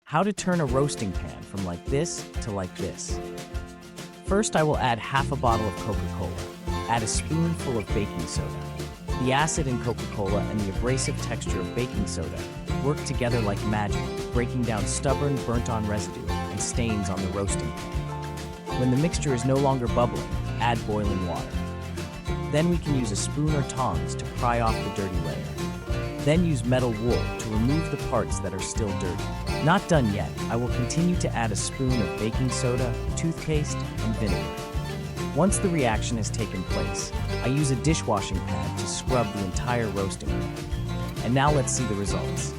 How to turn a roasting pan from like this to like this. First, I will add half a bottle of Coca-Cola. Add a spoonful of baking soda. The acid in Coca-Cola and the abrasive texture of baking soda work together like magic, breaking down stubborn, burnt-on residue and stains on the roasting pan. When the mixture is no longer bubbling, add boiling water. Then we can use a spoon or tongs to pry off the dirty layer. Then use metal wool to remove the parts that are still dirty. Not done yet, I will continue to add a spoon of baking soda, toothpaste, and vinegar. Once the reaction has taken place, I use a dishwashing pad to scrub the entire roasting pan. And now let's see the results.